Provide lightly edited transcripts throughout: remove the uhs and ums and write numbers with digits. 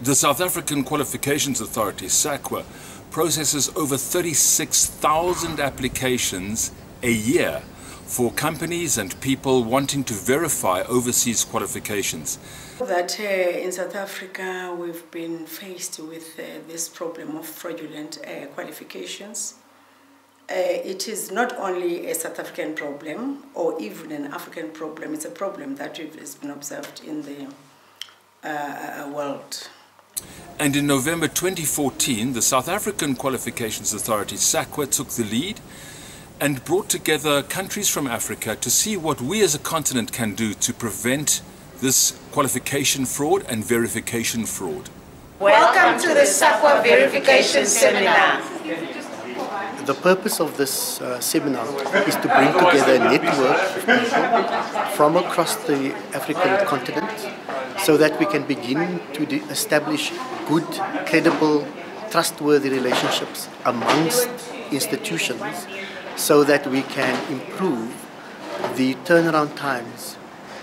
The South African Qualifications Authority, SAQA, processes over 36,000 applications a year for companies and people wanting to verify overseas qualifications. That in South Africa we've been faced with this problem of fraudulent qualifications. It is not only a South African problem or even an African problem, it's a problem that has been observed in the world. And in November 2014, the South African Qualifications Authority, SAQA, took the lead and brought together countries from Africa to see what we as a continent can do to prevent this qualification fraud and verification fraud. Welcome to the SAQA Verification Seminar. The purpose of this seminar is to bring together a network of people from across the African continent so that we can begin to establish good, credible, trustworthy relationships amongst institutions so that we can improve the turnaround times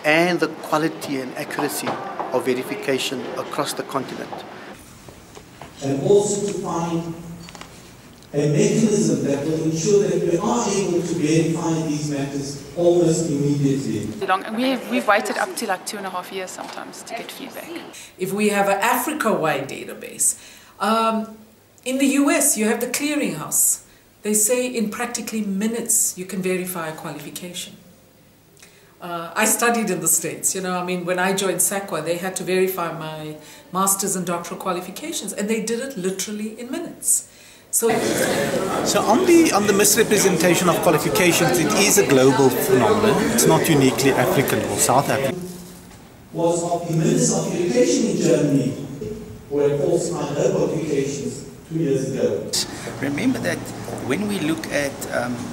and the quality and accuracy of verification across the continent. And also to find a mechanism that will ensure that we are able to verify these matters almost immediately. We've waited up to like 2.5 years sometimes to get feedback. If we have an Africa-wide database, in the US you have the clearinghouse. They say in practically minutes you can verify a qualification. I studied in the States, when I joined SAQA, they had to verify my master's and doctoral qualifications, and they did it literally in minutes. So on the misrepresentation of qualifications, it is a global phenomenon. It's not uniquely African or South African. Was of the Minister of Education in Germany, who had falsified her qualifications 2 years ago. Remember that when we look at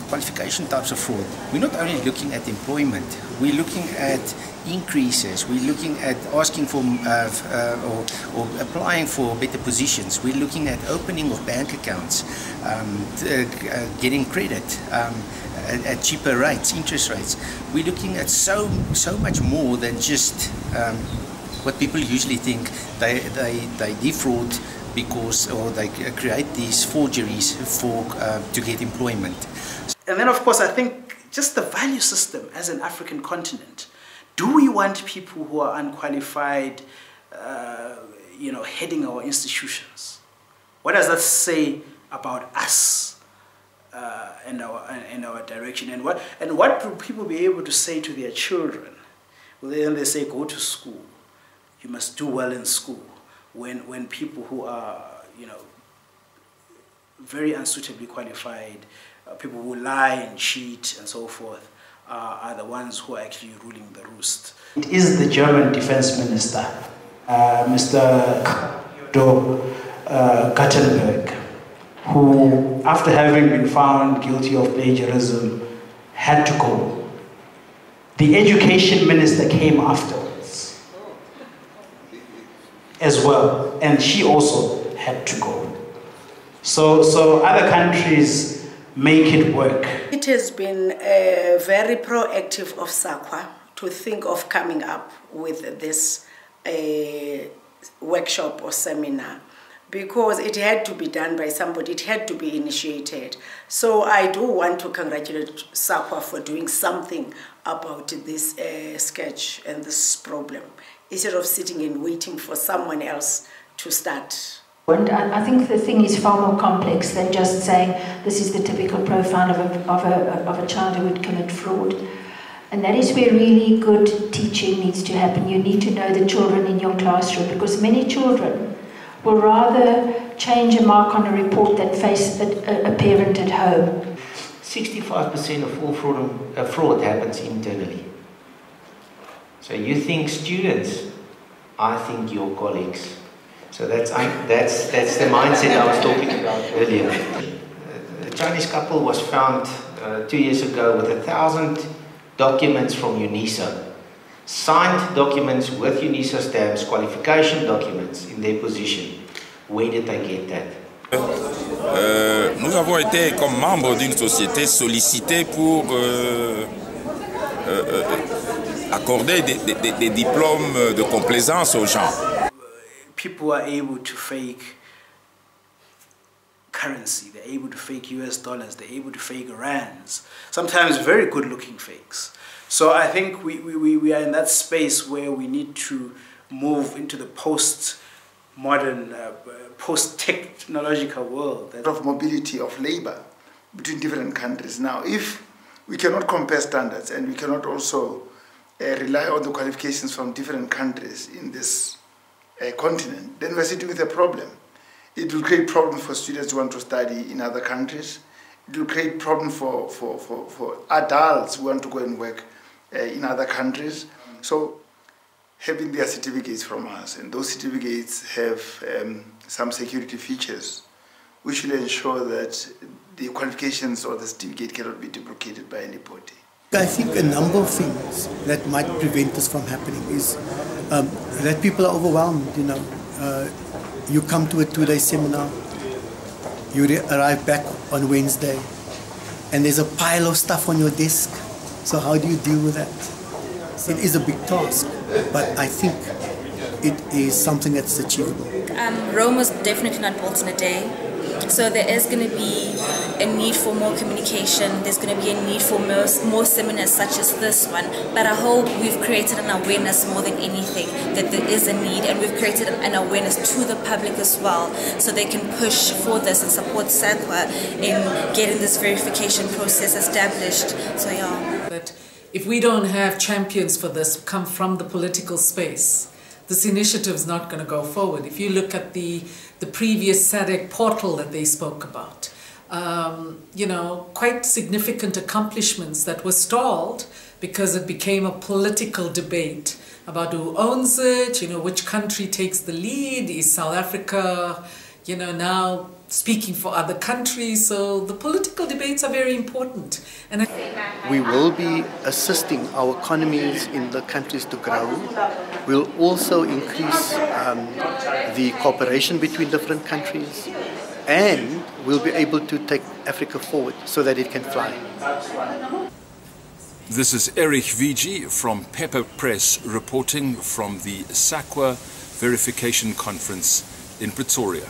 qualification types of fraud, we're not only looking at employment, we're looking at increases, we're looking at asking for or applying for better positions, we're looking at opening of bank accounts, getting credit at cheaper rates, interest rates. We're looking at so much more than just what people usually think. They defraud because, or they create these forgeries to get employment. And then of course I think just the value system as an African continent. Do we want people who are unqualified, heading our institutions? What does that say about us and our direction? And what will people be able to say to their children? Well, then they say, go to school. You must do well in school. When people who are, very unsuitably qualified, people who lie and cheat and so forth, are the ones who are actually ruling the roost. It is the German Defense Minister, Mr. Gutenberg, who, after having been found guilty of plagiarism, had to go. The Education Minister came afterwards as well, and she also had to go. So other countries make it work. It has been very proactive of SAQA to think of coming up with this workshop or seminar, because it had to be done by somebody, it had to be initiated. So I do want to congratulate SAQA for doing something about this sketch and this problem, instead of sitting and waiting for someone else to start. And I think the thing is far more complex than just saying this is the typical profile of a child who would commit fraud. And that is where really good teaching needs to happen. You need to know the children in your classroom, because many children will rather change a mark on a report than face a parent at home. 65% of all fraud happens internally. So you think students, I think your colleagues. So that's the mindset I was talking about earlier. A Chinese couple was found 2 years ago with 1,000 documents from UNISA, signed documents with UNISA stamps, qualification documents in their possession. Where did they get that? Nous avons été, comme membres d'une société, sollicités pour accorder des diplômes de complaisance aux gens. people are able to fake currency, they're able to fake US dollars, they're able to fake rands, sometimes very good looking fakes. So I think we are in that space where we need to move into the post-modern, post-technological world. Of mobility of labor between different countries. Now, if we cannot compare standards and we cannot also rely on the qualifications from different countries in this continent, then we're sitting with a problem. It will create problems for students who want to study in other countries. It will create problems for adults who want to go and work in other countries. So having their certificates from us, and those certificates have some security features, we should ensure that the qualifications or the certificate cannot be duplicated by anybody. I think a number of things that might prevent this from happening is that people are overwhelmed. You come to a 2-day seminar, you arrive back on Wednesday, and there's a pile of stuff on your desk. So how do you deal with that? It is a big task, but I think it is something that's achievable. Rome was definitely not built in a day. So there is going to be a need for more communication. There's going to be a need for more seminars such as this one. But I hope we've created an awareness more than anything that there is a need, and we've created an awareness to the public as well, so they can push for this and support SAQA in getting this verification process established. So yeah. But if we don't have champions for this come from the political space, this initiative is not going to go forward. If you look at the previous SADC portal that they spoke about, quite significant accomplishments that were stalled because it became a political debate about who owns it, which country takes the lead, is South Africa, now speaking for other countries. So the political debates are very important. And we will be assisting our economies in the countries to grow. We'll also increase the cooperation between different countries, and we'll be able to take Africa forward so that it can fly. This is Erich Vigi from Pepper Press reporting from the SAQA Verification Conference in Pretoria.